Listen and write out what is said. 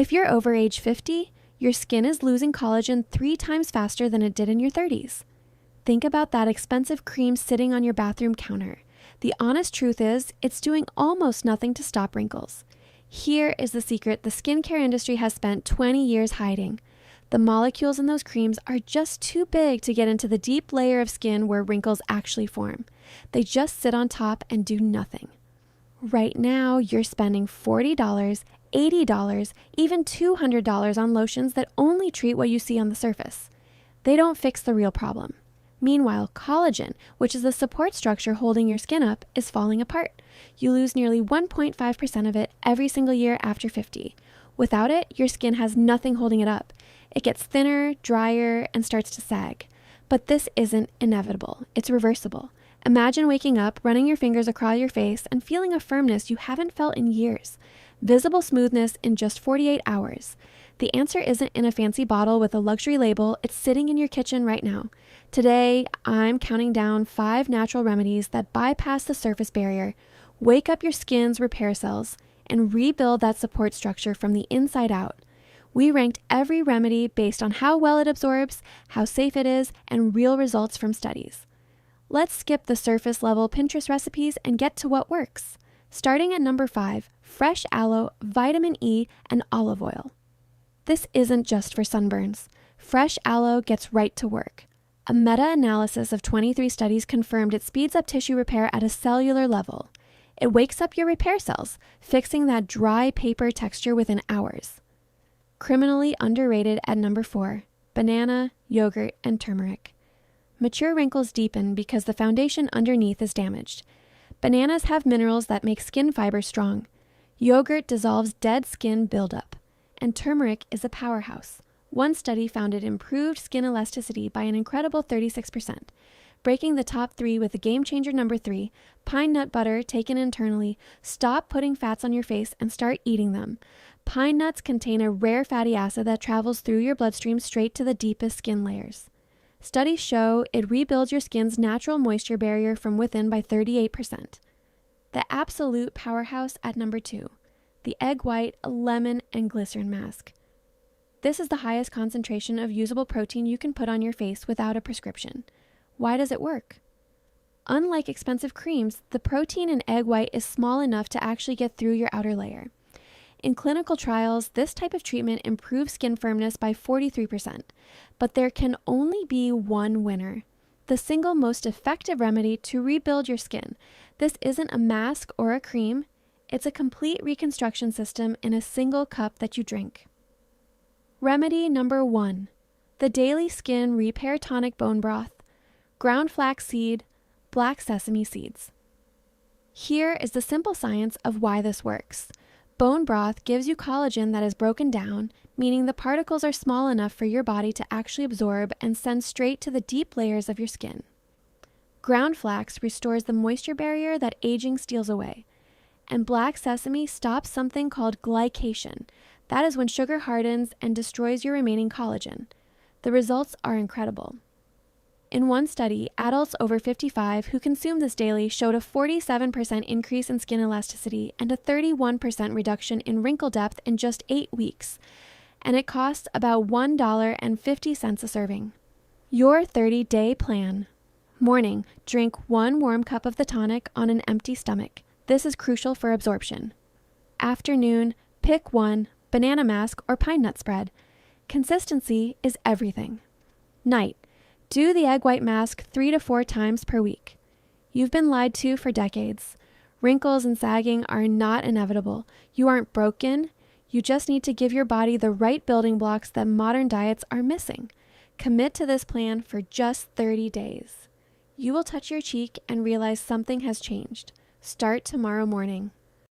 If you're over age 50, your skin is losing collagen 3 times faster than it did in your 30s. Think about that expensive cream sitting on your bathroom counter. The honest truth is, it's doing almost nothing to stop wrinkles. Here is the secret the skincare industry has spent 20 years hiding. The molecules in those creams are just too big to get into the deep layer of skin where wrinkles actually form. They just sit on top and do nothing. Right now, you're spending $40, $80, even $200 on lotions that only treat what you see on the surface. They don't fix the real problem. Meanwhile, collagen, which is the support structure holding your skin up, is falling apart. You lose nearly 1.5% of it every single year after 50. Without it, your skin has nothing holding it up. It gets thinner, drier, and starts to sag. But this isn't inevitable. It's reversible. Imagine waking up, running your fingers across your face, and feeling a firmness you haven't felt in years. Visible smoothness in just 48 hours. The answer isn't in a fancy bottle with a luxury label. It's sitting in your kitchen right now. Today, I'm counting down 5 natural remedies that bypass the surface barrier, wake up your skin's repair cells, and rebuild that support structure from the inside out. We ranked every remedy based on how well it absorbs, how safe it is, and real results from studies. Let's skip the surface level Pinterest recipes and get to what works. Starting at number 5, fresh aloe, vitamin E, and olive oil. This isn't just for sunburns. Fresh aloe gets right to work. A meta-analysis of 23 studies confirmed it speeds up tissue repair at a cellular level. It wakes up your repair cells, fixing that dry paper texture within hours. Criminally underrated at number 4, banana, yogurt, and turmeric. Mature wrinkles deepen because the foundation underneath is damaged. Bananas have minerals that make skin fibers strong. Yogurt dissolves dead skin buildup. And turmeric is a powerhouse. One study found it improved skin elasticity by an incredible 36%. Breaking the top 3 with the game changer number 3, pine nut butter taken internally. Stop putting fats on your face and start eating them. Pine nuts contain a rare fatty acid that travels through your bloodstream straight to the deepest skin layers. Studies show it rebuilds your skin's natural moisture barrier from within by 38%. The absolute powerhouse at number 2, the egg white, lemon, and glycerin mask. This is the highest concentration of usable protein you can put on your face without a prescription. Why does it work? Unlike expensive creams, the protein in egg white is small enough to actually get through your outer layer. In clinical trials, this type of treatment improves skin firmness by 43%, but there can only be one winner. The single most effective remedy to rebuild your skin. This isn't a mask or a cream. It's a complete reconstruction system in a single cup that you drink. Remedy number 1, the Daily Skin Repair Tonic Bone Broth, ground flax seed, black sesame seeds. Here is the simple science of why this works. Bone broth gives you collagen that is broken down, meaning the particles are small enough for your body to actually absorb and send straight to the deep layers of your skin. Ground flax restores the moisture barrier that aging steals away. And black sesame stops something called glycation. That is when sugar hardens and destroys your remaining collagen. The results are incredible. In one study, adults over 55 who consumed this daily showed a 47% increase in skin elasticity and a 31% reduction in wrinkle depth in just 8 weeks. And it costs about $1.50 a serving. Your 30-day plan. Morning, drink 1 warm cup of the tonic on an empty stomach. This is crucial for absorption. Afternoon, pick one, banana mask or pine nut spread. Consistency is everything. Night, do the egg white mask 3 to 4 times per week. You've been lied to for decades. Wrinkles and sagging are not inevitable. You aren't broken. You just need to give your body the right building blocks that modern diets are missing. Commit to this plan for just 30 days. You will touch your cheek and realize something has changed. Start tomorrow morning.